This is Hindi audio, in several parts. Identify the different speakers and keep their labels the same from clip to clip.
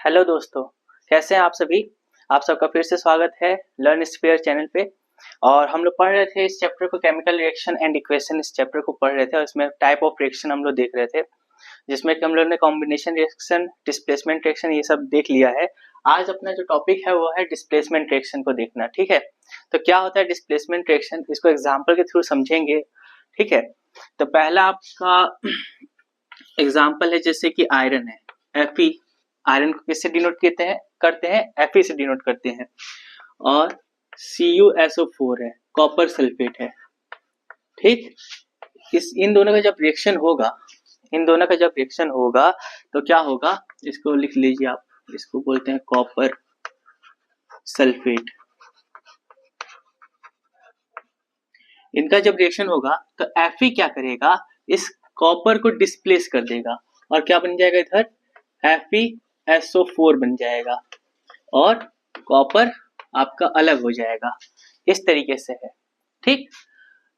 Speaker 1: हेलो दोस्तों, कैसे हैं आप सभी। आप सबका फिर से स्वागत है लर्न स्फीयर चैनल पे। और हम लोग पढ़ रहे थे इस चैप्टर को, केमिकल रिएक्शन एंड इक्वेशन इस चैप्टर को पढ़ रहे थे और इसमें टाइप ऑफ रिएक्शन हम लोग देख रहे थे, जिसमें कि हम लोग ने कॉम्बिनेशन रिएक्शन, डिस्प्लेसमेंट रिएक्शन ये सब देख लिया है। आज अपना जो टॉपिक है वो है डिस्प्लेसमेंट रिएक्शन को देखना। ठीक है, तो क्या होता है डिस्प्लेसमेंट रिएक्शन, इसको एग्जाम्पल के थ्रू समझेंगे। ठीक है, तो पहला आपका एग्जाम्पल है जैसे कि आयरन है, Fe। आयरन को किससे डिनोट करते हैं Fe से डिनोट करते हैं। और CuSO4 है, कॉपर सल्फेट है। ठीक, इन दोनों का जब रिएक्शन होगा तो क्या होगा, इसको लिख लीजिए आप, इसको बोलते हैं कॉपर सल्फेट। इनका जब रिएक्शन होगा तो Fe क्या करेगा, इस कॉपर को डिस्प्लेस कर देगा और क्या बन जाएगा, इधर FeSO4 बन जाएगा और कॉपर आपका अलग हो जाएगा। इस तरीके से है। ठीक,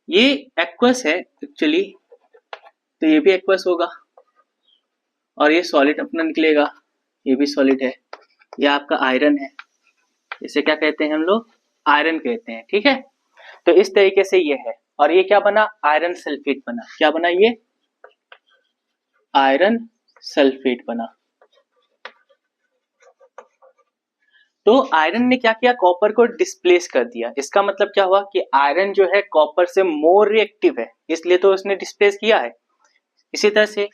Speaker 1: ये एक्वस है एक्चुअली, तो ये भी एक्वस होगा और ये सॉलिड अपना निकलेगा, ये भी सॉलिड है। ये आपका आयरन है, इसे क्या कहते हैं हम लोग, आयरन कहते हैं। ठीक है, तो इस तरीके से ये है और ये क्या बना, आयरन सल्फेट बना। क्या बना, ये आयरन सल्फेट बना। तो आयरन ने क्या किया, कॉपर को डिस्प्लेस कर दिया। इसका मतलब क्या हुआ कि आयरन जो है कॉपर से मोर रिएक्टिव है, इसलिए तो उसने डिस्प्लेस किया है। इसी तरह से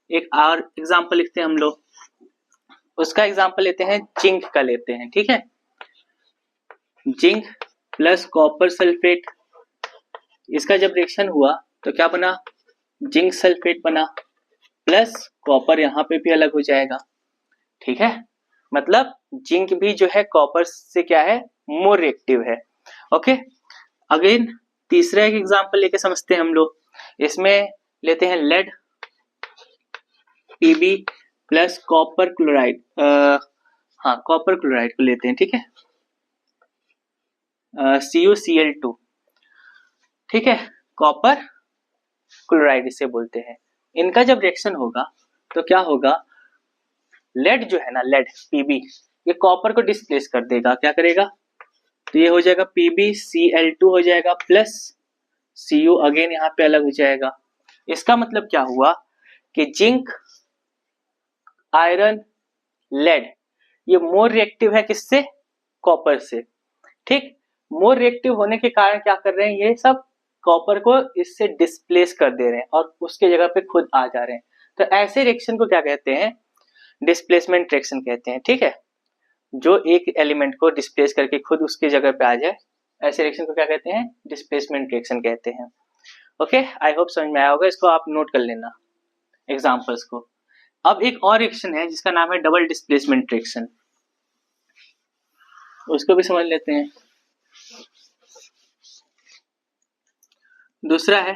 Speaker 1: एक और एग्जांपल लिखते हैं हम लोग, उसका एग्जांपल लेते हैं जिंक का लेते हैं। ठीक है, जिंक प्लस कॉपर सल्फेट, इसका जब रिएक्शन हुआ तो क्या बना, जिंक सल्फेट बना प्लस कॉपर यहाँ पे भी अलग हो जाएगा। ठीक है, मतलब जिंक भी जो है कॉपर से क्या है, मोर रिएक्टिव है। ओके, अगेन तीसरा एक एग्जांपल लेके समझते हैं हम लोग। इसमें लेते हैं lead Pb plus copper chloride, copper chloride को लेते हैं। ठीक है, CuCl2। ठीक है, कॉपर क्लोराइड इसे बोलते हैं। इनका जब रिएक्शन होगा तो क्या होगा, लेड जो है ना, लेड Pb, ये कॉपर को डिस्प्लेस कर देगा। क्या करेगा, तो ये हो जाएगा PbCl2 हो जाएगा प्लस Cu अगेन यहाँ पे अलग हो जाएगा। इसका मतलब क्या हुआ कि जिंक, आयरन, लेड ये मोर रिएक्टिव है किससे, कॉपर से। ठीक, मोर रिएक्टिव होने के कारण क्या कर रहे हैं, ये सब कॉपर को इससे डिस्प्लेस कर दे रहे हैं और उसके जगह पे खुद आ जा रहे हैं। तो ऐसे रिएक्शन को क्या कहते हैं, डिस्प्लेसमेंट रिएक्शन कहते हैं। ठीक है, जो एक एलिमेंट को डिस्प्लेस करके खुद उसकी जगह पे आ जाए, ऐसे रिएक्शन को क्या कहते हैं, डिस्प्लेसमेंट रिएक्शन कहते हैं। ओके, आई होप समझ में आया होगा, इसको आप नोट कर लेना एग्जांपल्स को। अब एक और रिएक्शन है जिसका नाम है डबल डिस्प्लेसमेंट रिएक्शन, उसको भी समझ लेते हैं। दूसरा है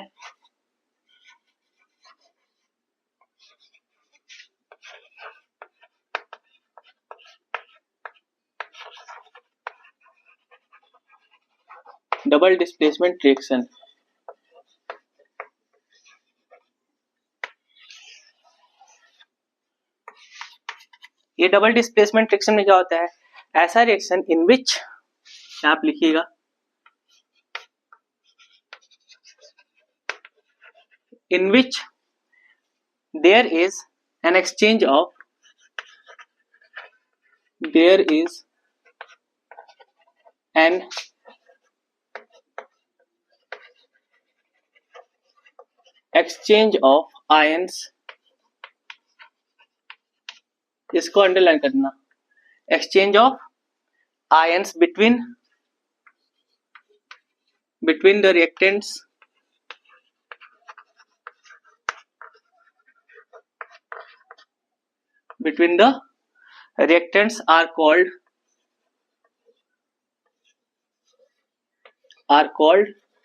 Speaker 1: डबल डिस्प्लेसमेंट रिएक्शन। ये डबल डिस्प्लेसमेंट रिएक्शन में क्या होता है, ऐसा रिएक्शन इन विच, आप लिखिएगा, in which there is an exchange of ions, इसको अंडरलाइन करना, exchange of ions between the reactants are called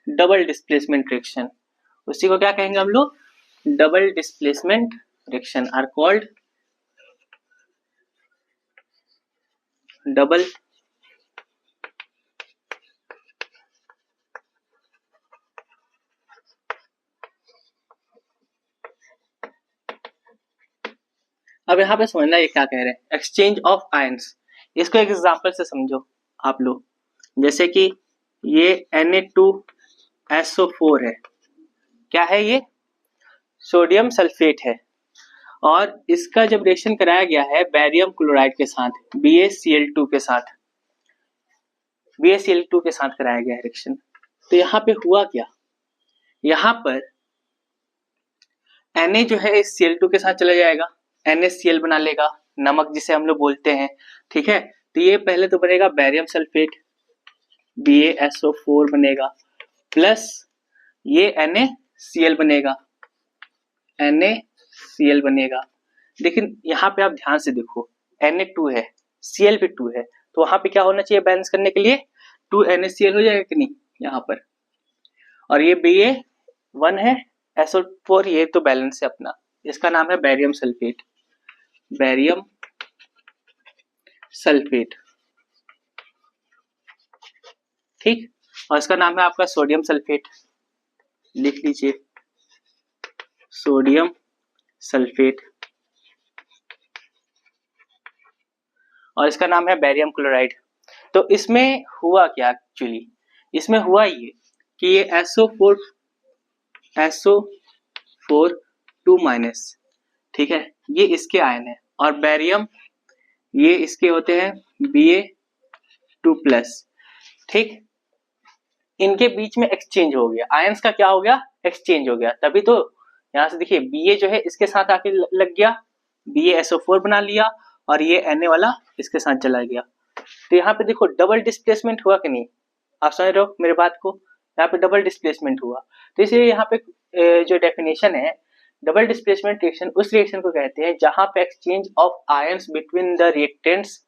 Speaker 1: double displacement reaction. उसी को क्या कहेंगे हम लोग, double displacement reaction are called double अब यहाँ पे समझना ये क्या कह रहे हैं, एक्सचेंज ऑफ आयंस। इसको एक एग्जांपल से समझो आप लोग, जैसे कि ये Na2SO4 है, क्या है ये, सोडियम सल्फेट है, और इसका जब रिएक्शन कराया गया है बैरियम क्लोराइड के साथ, BaCl2 के साथ, BaCl2 के साथ कराया गया है रिएक्शन। तो यहाँ पे हुआ क्या, यहाँ पर Na जो है इस Cl2 के साथ चला जाएगा, NaCl बना लेगा, नमक जिसे हम लोग बोलते हैं, ठीक है। तो ये पहले तो बनेगा बैरियम सल्फेट, BaSO4 बनेगा, प्लस ये NaCl बनेगा, NaCl बनेगा। लेकिन यहाँ पे आप ध्यान से देखो, Na2 है, Cl भी 2 है, तो वहां पे क्या होना चाहिए बैलेंस करने के लिए, 2 NaCl हो जाएगा कि नहीं यहाँ पर, और ये Ba1 है, SO4, ये तो बैलेंस है अपना, इसका नाम है बैरियम सल्फेट, बैरियम सल्फेट, ठीक। और इसका नाम है आपका सोडियम सल्फेट, लिख लीजिए सोडियम सल्फेट, और इसका नाम है बैरियम क्लोराइड। तो इसमें हुआ क्या एक्चुअली, इसमें हुआ ये कि ये SO4 2 माइनस, ठीक है, ये इसके आयन है, और बैरियम ये इसके होते हैं Ba2 प्लस, ठीक। इनके बीच में एक्सचेंज हो गया, आयंस का क्या हो गया, एक्सचेंज हो गया, तभी तो यहाँ से देखिए Ba जो है इसके साथ आके लग गया, BaSO4 बना लिया, और ये Na वाला इसके साथ चला गया। तो यहाँ पे देखो डबल डिस्प्लेसमेंट हुआ कि नहीं, आप समझ रहे हो मेरे बात को, यहाँ पे डबल डिस्प्लेसमेंट हुआ। तो इसलिए यहाँ पे जो डेफिनेशन है, डबल डिस्प्लेसमेंट रिएक्शन उस रिएक्शन को कहते हैं जहां पे exchange of ions between the reactants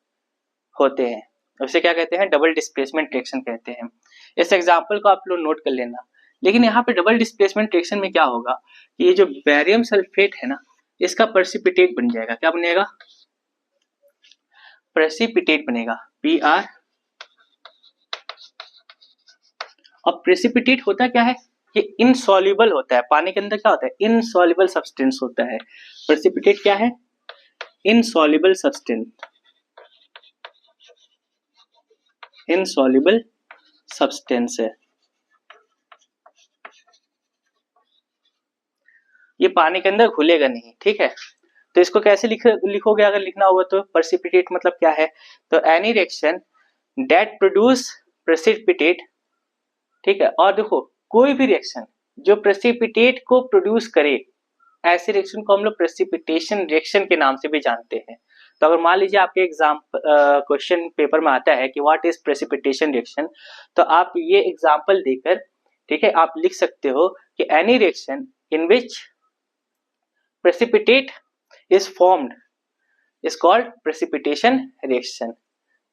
Speaker 1: होते हैं, उसे क्या कहते हैं, डबल डिस्प्लेसमेंट रिएक्शन कहते हैं। इस एग्जांपल को आप लोग नोट कर लेना। लेकिन यहाँ पे डबल डिस्प्लेसमेंट रिएक्शन में क्या होगा कि ये जो बैरियम सल्फेट है ना, इसका प्रेसिपिटेट बन जाएगा, क्या बनेगा, प्रेसिपिटेट बनेगा, Br। और प्रेसिपिटेट होता क्या है, ये इनसॉल्युबल होता है, पानी के अंदर क्या होता है, इनसॉल्युबल सब्सटेंस होता है। प्रेसिपिटेट क्या है, इनसॉल्युबल सब्सटेंस, इनसॉल्युबल सब्सटेंस है, ये पानी के अंदर घुलेगा नहीं, ठीक है। तो इसको कैसे लिखोगे अगर लिखना होगा तो, प्रेसिपिटेट मतलब क्या है, तो any reaction that produce precipitate, ठीक है। और देखो कोई भी रिएक्शन जो प्रेसिपिटेट को प्रोड्यूस करे, ऐसे रिएक्शन को हम लोग प्रेसिपिटेशन रिएक्शन के नाम से भी जानते हैं। तो अगर मान लीजिए आपके एग्जाम क्वेश्चन पेपर में आता है कि व्हाट इज प्रेसिपिटेशन रिएक्शन, तो आप ये एग्जांपल देकर, ठीक है, आप लिख सकते हो कि any reaction in which precipitate is formed is called precipitation reaction,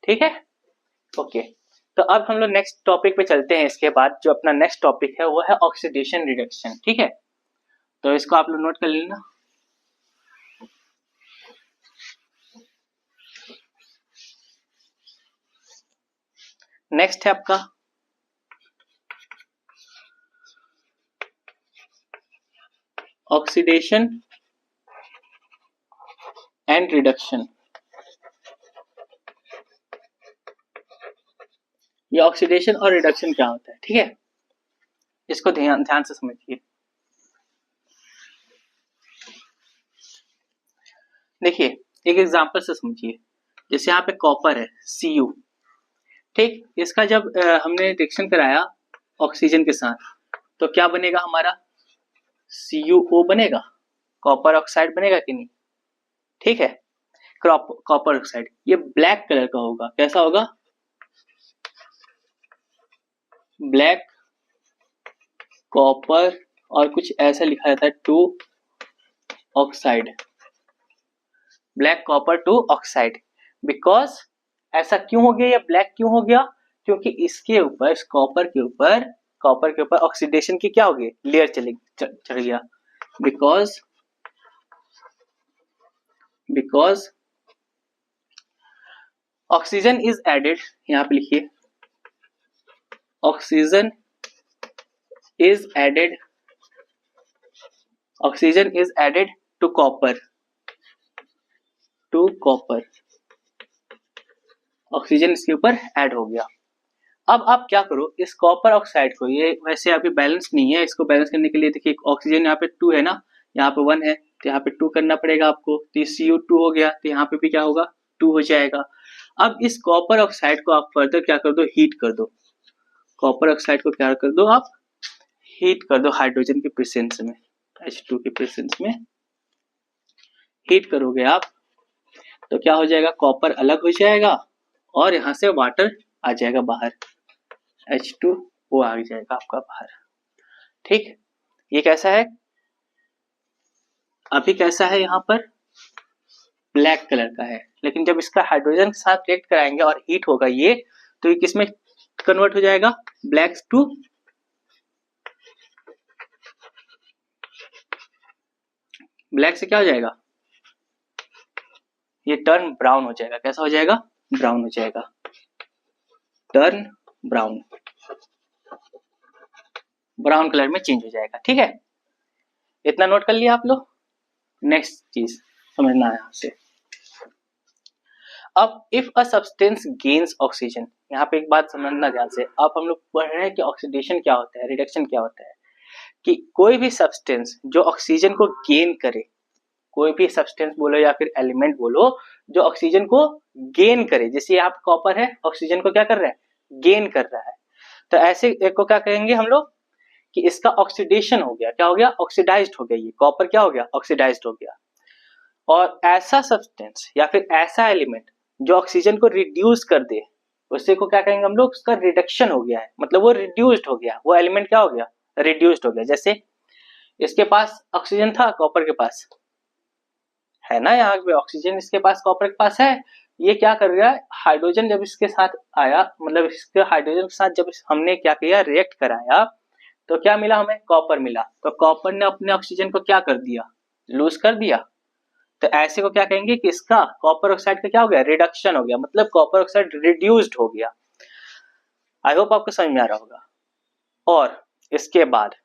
Speaker 1: ठीक है, ओके। तो अब हम लोग नेक्स्ट टॉपिक पे चलते हैं। इसके बाद जो अपना नेक्स्ट टॉपिक है वो है ऑक्सीडेशन रिडक्शन, ठीक है। तो इसको आप लोग नोट कर लेना। नेक्स्ट है आपका ऑक्सीडेशन एंड रिडक्शन। ये ऑक्सीडेशन और रिडक्शन क्या होता है, ठीक है, इसको ध्यान से समझिए। देखिए एक एग्जांपल से समझिए, जैसे यहाँ पे कॉपर है Cu, ठीक, इसका जब हमने रिएक्शन कराया ऑक्सीजन के साथ तो क्या बनेगा हमारा, CuO बनेगा, कॉपर ऑक्साइड बनेगा कि नहीं, ठीक है। कॉपर ऑक्साइड ये ब्लैक कलर का होगा, कैसा होगा, ब्लैक कॉपर, और कुछ ऐसा लिखा जाता है 2 oxide, black copper 2 oxide. Because ऐसा क्यों हो गया, या ब्लैक क्यों हो गया, क्योंकि इसके ऊपर, इस कॉपर के ऊपर ऑक्सीडेशन की क्या हो गई, लेयर चढ़ गया। बिकॉज ऑक्सीजन इज एडेड, यहां पे लिखिए oxygen is added to copper, to copper, oxygen इसके ऊपर ऐड हो गया। अब आप क्या करो, इस कॉपर ऑक्साइड को, ये वैसे अभी बैलेंस नहीं है, इसको बैलेंस करने के लिए देखिए ऑक्सीजन यहाँ पे 2 है ना, यहाँ पे 1 है, तो यहाँ पे 2 करना पड़ेगा आपको, तो CO2 हो गया, तो यहाँ पे भी क्या होगा 2 हो जाएगा। अब इस कॉपर ऑक्साइड को आप फर्दर क्या कर दो, हीट कर दो। कॉपर ऑक्साइड को क्या कर दो आप, हीट कर दो हाइड्रोजन के प्रेजेंस में, H2 के प्रेजेंस में हीट करोगे आप, तो क्या हो जाएगा, कॉपर अलग हो जाएगा और यहाँ से वाटर आ जाएगा बाहर, H2O आ जाएगा आपका बाहर। ठीक, ये कैसा है, अभी कैसा है, यहाँ पर ब्लैक कलर का है, लेकिन जब इसका हाइड्रोजन के साथ रिएक्ट कराएंगे और हीट होगा ये, तो ये किसमें कन्वर्ट हो जाएगा, ब्लैक टू ब्लैक से क्या हो जाएगा, ये टर्न ब्राउन हो जाएगा। कैसा हो जाएगा, ब्राउन हो जाएगा, टर्न ब्राउन, ब्राउन कलर में चेंज हो जाएगा। ठीक है, इतना नोट कर लिया आप लोग। नेक्स्ट चीज समझना है यहाँ से, अब if a substance gains oxygen, यहाँ पे एक बात समझना ध्यान से, अब हम लोग पढ़ रहे हैं कि ऑक्सीडेशन क्या होता है, रिडक्शन क्या होता है, कि कोई भी सब्सटेंस जो ऑक्सीजन को गेन करे, कोई भी सब्सटेंस बोलो या फिर एलिमेंट बोलो जो ऑक्सीजन को गेन करे, जैसे यहाँ पे कॉपर है, ऑक्सीजन को क्या कर रहा है, गेन कर रहा है, तो ऐसे एक को क्या कहेंगे हम लोग कि इसका ऑक्सीडेशन हो गया, क्या हो गया, ऑक्सीडाइज्ड हो गया, ये कॉपर क्या हो गया, ऑक्सीडाइज्ड हो गया। और ऐसा सब्सटेंस या फिर ऐसा एलिमेंट जो ऑक्सीजन को रिड्यूस कर दे, उसे को क्या कहेंगे हम लोग, उसका रिडक्शन हो गया है, मतलब वो रिड्यूस्ड हो गया, वो एलिमेंट क्या हो गया, रिड्यूस्ड हो गया। जैसे इसके पास ऑक्सीजन था, कॉपर के पास है ना, यहाँ पे ऑक्सीजन इसके पास, कॉपर के पास है, ये क्या कर रहा है, हाइड्रोजन जब इसके साथ आया, मतलब इसके हाइड्रोजन के साथ जब हमने क्या किया, रिएक्ट कराया, तो क्या मिला हमें, कॉपर मिला, तो कॉपर ने अपने ऑक्सीजन को क्या कर दिया, लूज कर दिया, तो ऐसे को क्या कहेंगे कि इसका कॉपर ऑक्साइड का क्या हो गया, रिडक्शन हो गया, मतलब कॉपर ऑक्साइड रिड्यूस्ड हो गया। आई होप आपको समझ में आ रहा होगा। और इसके बाद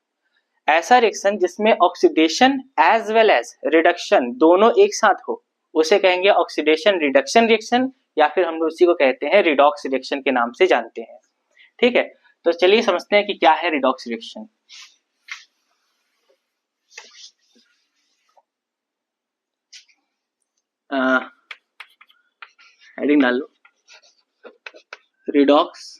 Speaker 1: ऐसा रिएक्शन जिसमें oxidation as well as reduction दोनों एक साथ हो, उसे कहेंगे ऑक्सीडेशन रिडक्शन रिएक्शन, या फिर हम लोग उसी को कहते हैं रिडॉक्स रिएक्शन के नाम से जानते हैं। ठीक है, तो चलिए समझते हैं कि क्या है रिडॉक्स रिएक्शन। हेडिंग डाल लो, रिडॉक्स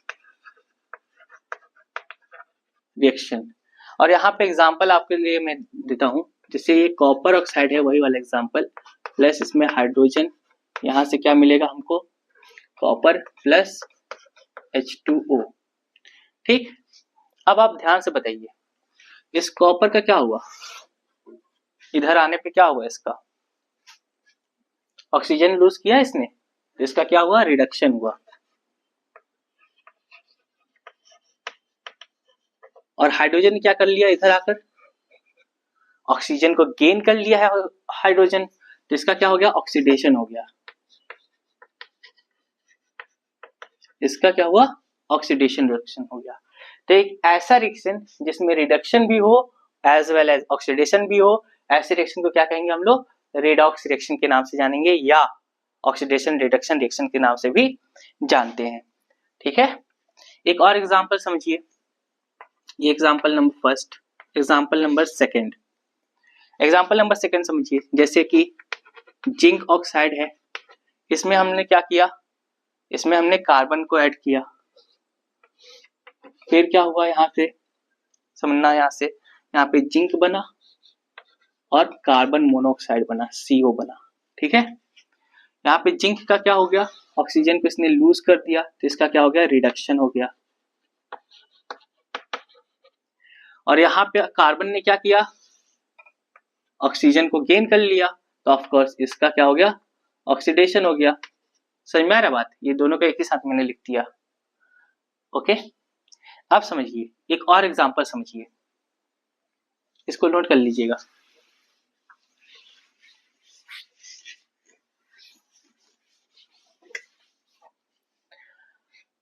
Speaker 1: रिएक्शन। और यहाँ पे एग्जांपल आपके लिए मैं देता हूँ, जैसे ये कॉपर ऑक्साइड है, वही वाला एग्जांपल, प्लस इसमें हाइड्रोजन, यहाँ से क्या मिलेगा हमको, कॉपर प्लस H2O। ठीक, अब आप ध्यान से बताइए, इस कॉपर का क्या हुआ, इधर आने पे क्या हुआ, इसका ऑक्सीजन लूज किया इसने, तो इसका क्या हुआ, रिडक्शन हुआ। और हाइड्रोजन ने क्या कर लिया, इधर आकर ऑक्सीजन को गेन कर लिया है हाइड्रोजन, तो इसका क्या हो गया, ऑक्सीडेशन हो गया। इसका क्या हुआ, ऑक्सीडेशन रिएक्शन हो गया। तो एक ऐसा रिएक्शन जिसमें रिडक्शन भी हो एज वेल एज ऑक्सीडेशन भी हो, ऐसे रिएक्शन को क्या कहेंगे हम लोग, रेडॉक्स रिएक्शन के नाम से जानेंगे, या ऑक्सीडेशन रिडक्शन रिएक्शन के नाम से भी जानते हैं। ठीक है, एक और एग्जांपल समझिए, ये example number first, example number second, example number second समझिए, जैसे कि जिंक ऑक्साइड है, इसमें हमने क्या किया, इसमें हमने कार्बन को ऐड किया, फिर क्या हुआ, यहाँ से समझना, यहाँ पे जिंक बना और कार्बन मोनोऑक्साइड बना, CO बना। ठीक है, यहाँ पे जिंक का क्या हो गया, ऑक्सीजन को इसने लूज कर दिया, तो इसका क्या हो गया, रिडक्शन हो गया। और यहाँ पे कार्बन ने क्या किया, ऑक्सीजन को गेन कर लिया, तो ऑफ कोर्स इसका क्या हो गया, ऑक्सीडेशन हो गया। समझ में आ रहा बात, ये दोनों का एक ही साथ मैंने लिख दिया। ओके, अब समझिए एक और एग्जांपल समझिए, इसको नोट कर लीजिएगा।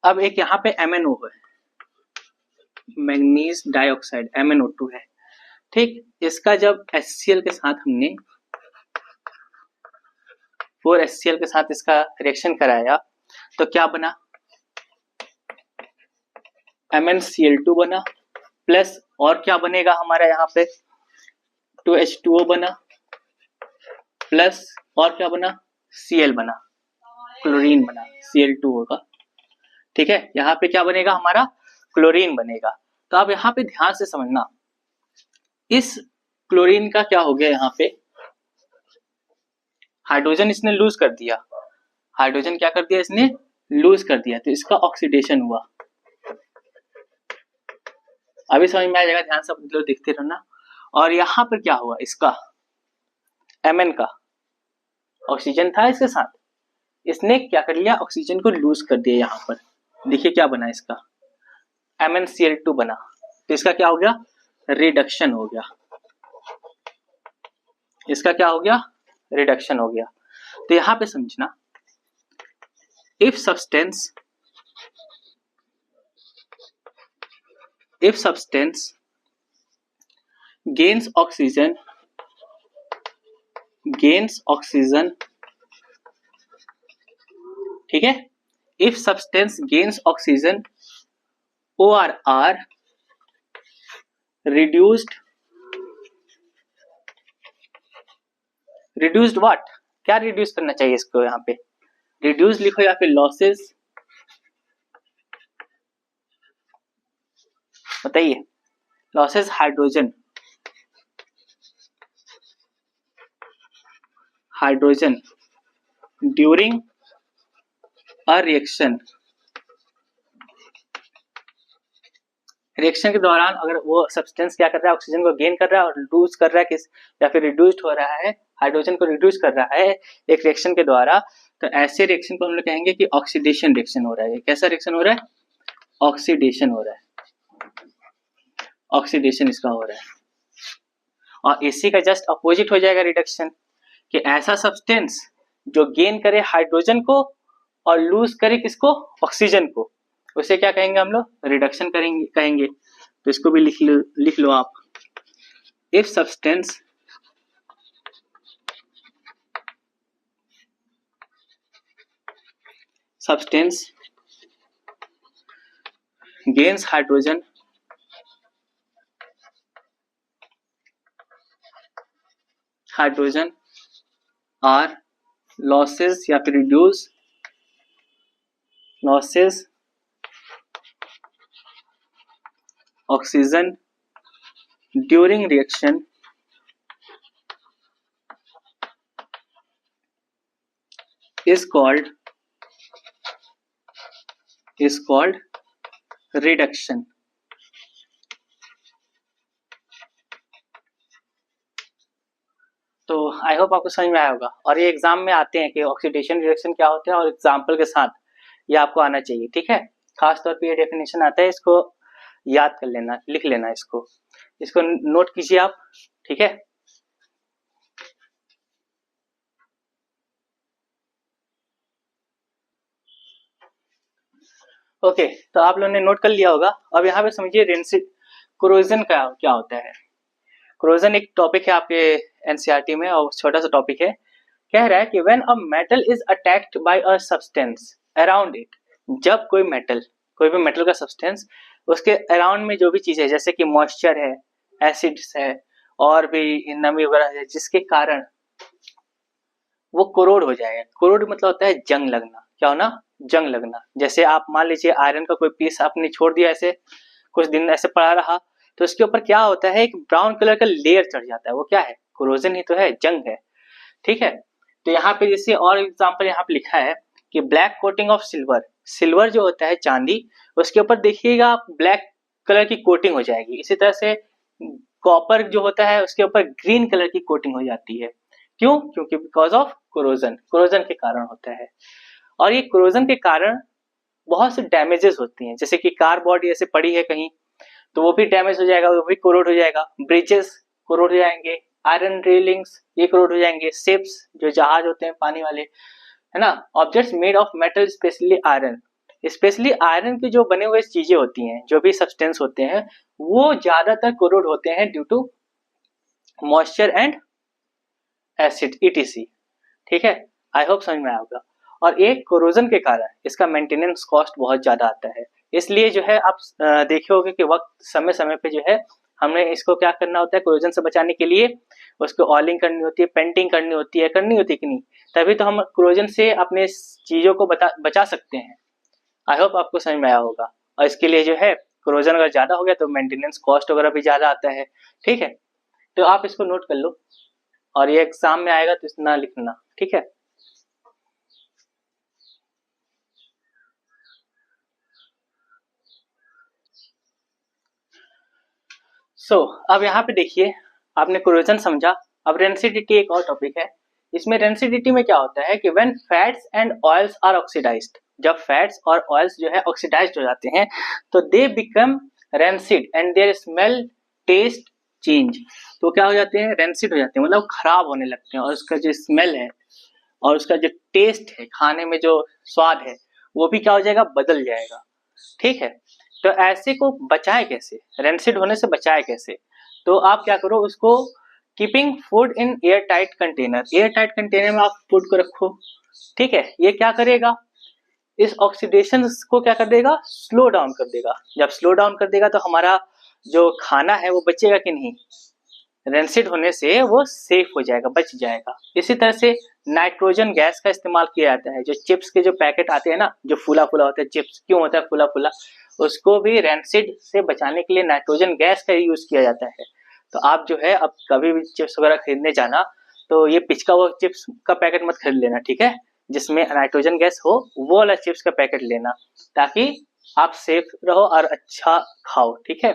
Speaker 1: अब एक यहाँ पे MnO है, मैग्नीज डाइऑक्साइड, MnO2 है। ठीक, इसका जब HCl के साथ हमने 4HCl के साथ इसका रिएक्शन कराया तो क्या बना, MnCl2 बना, प्लस और क्या बनेगा हमारा यहाँ पे 2H2O बना, प्लस और क्या बना Cl बना, क्लोरीन बना, Cl2 होगा। ठीक है, यहाँ पे क्या बनेगा हमारा क्लोरीन बनेगा। तो आप यहाँ पे ध्यान से समझना, इस क्लोरीन का क्या हो गया, यहाँ पे हाइड्रोजन इसने लूज कर दिया, हाइड्रोजन क्या कर दिया इसने लूज कर दिया, तो इसका ऑक्सीडेशन हुआ। अभी समझ में आ जाएगा, ध्यान से मतलब देखते रहना। और यहाँ पर क्या हुआ, इसका Mn का ऑक्सीजन था इसके साथ, इसने क्या कर लिया ऑक्सीजन को लूज कर दिया। यहाँ पर देखिए क्या बना, इसका MnCl2 बना, तो इसका क्या हो गया रिडक्शन हो गया, इसका क्या हो गया रिडक्शन हो गया। तो यहाँ पे समझना, if substance gains oxygen ठीक है, if substance gains oxygen or are reduced what, क्या रिड्यूस करना चाहिए इसको, यहाँ पे रिड्यूस लिखो या फिर लॉसेस, बताइए losses hydrogen during a reaction के दौरान अगर वो सब्सटेंस क्या कर रहा है ऑक्सीजन को गेन कर रहा है और लूज कर रहा है किस, या फिर रिड्यूस्ड हो रहा है, हाइड्रोजन को रिड्यूस कर रहा है एक रिएक्शन के द्वारा, तो ऐसे रिएक्शन को हम लोग कहेंगे कि ऑक्सीडेशन रिएक्शन हो रहा है। कैसा रिएक्शन हो रहा है, ऑक्सीडेशन हो रहा है, ऑक्सीडेशन इसका हो रहा है। और इसी का जस्ट अपोजिट हो जाएगा रिडक्शन, कि ऐसा सब्सटेंस जो गेन करे हाइड्रोजन को और लूज करे किसको ऑक्सीजन को, उसे क्या कहेंगे हम लोग रिडक्शन कहेंगे। तो इसको भी लिख लो आप, if substance gains hydrogen or losses या फिर reduce losses oxygen during reaction is called reduction। तो आई होप आपको समझ में आया होगा। और ये एग्जाम में आते हैं कि ऑक्सीडेशन रिएक्शन क्या होते हैं, और एग्जाम्पल के साथ ये आपको आना चाहिए। ठीक है, खास तौर पे ये डेफिनेशन आता है, इसको याद कर लेना, लिख लेना, इसको नोट कीजिए आप। ठीक है, ओके, तो आप लोगों ने नोट कर लिया होगा। अब यहाँ पे समझिए कोरोजन का क्या होता है। कोरोजन एक टॉपिक है आपके एनसीईआरटी में, और छोटा सा टॉपिक है। कह रहा है कि when a metal is attacked by a substance around it, जब कोई भी मेटल का सब्सटेंस उसके अराउंड में जो भी चीज है, जैसे कि मॉइस्चर है, एसिड्स है, और भी नमी वगैरह है, जिसके कारण वो कोरोड हो जाएगा। कोरोड मतलब होता है जंग लगना। क्या होना, जंग लगना। जैसे आप मान लीजिए आयरन का कोई पीस आपने छोड़ दिया, ऐसे कुछ दिन ऐसे पड़ा रहा, तो इसके ऊपर क्या होता है, एक ब्राउन कलर का लेयर चढ़ जाता है। वो क्या है, कोरोजन ही तो है, जंग है। ठीक है, तो यहाँ पे जैसे और एग्जांपल यहाँ पे लिखा है कि ब्लैक कोटिंग ऑफ सिल्वर जो होता है चांदी, उसके ऊपर देखिएगा आप ब्लैक कलर की कोटिंग हो जाएगी। इसी तरह से कॉपर जो होता है उसके ऊपर ग्रीन कलर की कोटिंग हो जाती है। क्यों, क्योंकि बिकॉज ऑफ कोरोजन के कारण होता है। और ये कोरोजन के कारण बहुत से डैमेजेस होती हैं, जैसे कि कार बॉडी ऐसे पड़ी है कहीं तो वो भी डैमेज हो जाएगा, वो भी कोरोड हो जाएगा। ब्रिजेस कोरोड हो जाएंगे, आयरन रेलिंग्स ये कोरोड हो जाएंगे, शिप्स जो जहाज होते हैं पानी वाले, है ना। Objects made of metal specially iron के जो बने हुए चीजें होती हैं, जो भी सब्सटेंस होते हैं, वो ज्यादातर कोरोड होते हैं due to moisture and acid ETC। ठीक है, आई होप समझ में आया होगा। और एक कोरोजन के कारण इसका मेंटेनेंस कॉस्ट बहुत ज़्यादा आता है। इसलिए जो है आप देखे होंगे कि वक्त समय समय पे जो है हमें इसको क्या करना होता है, कोरोजन से बचाने के लिए उसको ऑयलिंग करनी होती है, पेंटिंग करनी होती है कि नहीं, तभी तो हम कोरोजन से अपने चीज़ों को बचा सकते हैं। आई होप आपको समझ में आया होगा। और इसके लिए जो है कोरोजन अगर ज़्यादा हो गया तो मेंटेनेंस कॉस्ट वगैरह भी ज़्यादा आता है। ठीक है, तो आप इसको नोट कर लो और ये एग्जाम में आएगा तो इतना लिखना, ठीक है। अब यहाँ पे देखिए, आपने कोरोजन समझा। अब रेंसिडिटी एक और टॉपिक है। इसमें रेंसिडिटी में क्या होता है कि when fats and oils are oxidised, जब फैट्स और ऑयल्स जो है ऑक्सीडाइज्ड हो जाते हैं तो they become rancid and their smell taste change. तो क्या हो जाते हैं, रेंसिड हो जाते हैं, मतलब खराब होने लगते हैं, और उसका जो स्मेल है और उसका जो टेस्ट है, खाने में जो स्वाद है, वो भी क्या हो जाएगा, बदल जाएगा। ठीक है, तो ऐसे को बचाए कैसे, रेंसिड होने से बचाए कैसे? तो आप क्या करो, उसको keeping food in air tight container, air tight container में आप फूड को रखो। ठीक है, ये क्या करेगा, इस ऑक्सीडेशन को क्या कर देगा, स्लो डाउन कर देगा। जब स्लो डाउन कर देगा तो हमारा जो खाना है वो बचेगा कि नहीं, रेंसिड होने से वो सेफ हो जाएगा, बच जाएगा। इसी तरह से नाइट्रोजन गैस का इस्तेमाल किया जाता है। जो चिप्स के जो पैकेट आते हैं ना, जो फूला फूला होता है चिप्स, क्यों होता है फूला फूला, उसको भी रेंसिड से बचाने के लिए नाइट्रोजन गैस का यूज किया जाता है। तो आप जो है अब कभी भी चिप्स वगैरह खरीदने जाना तो ये पिचका हुआ चिप्स का पैकेट मत खरीद लेना, ठीक है, जिसमें नाइट्रोजन गैस हो वो वाला चिप्स का पैकेट लेना, ताकि आप सेफ रहो और अच्छा खाओ। ठीक है,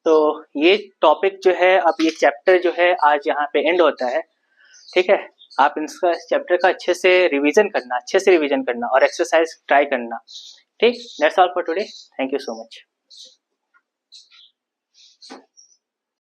Speaker 1: तो ये टॉपिक जो है, अब ये चैप्टर जो है आज यहाँ पे एंड होता है। ठीक है, आप इसका इस चैप्टर का अच्छे से रिवीजन करना, और एक्सरसाइज ट्राई करना। ठीक, that's all for today, thank you so much.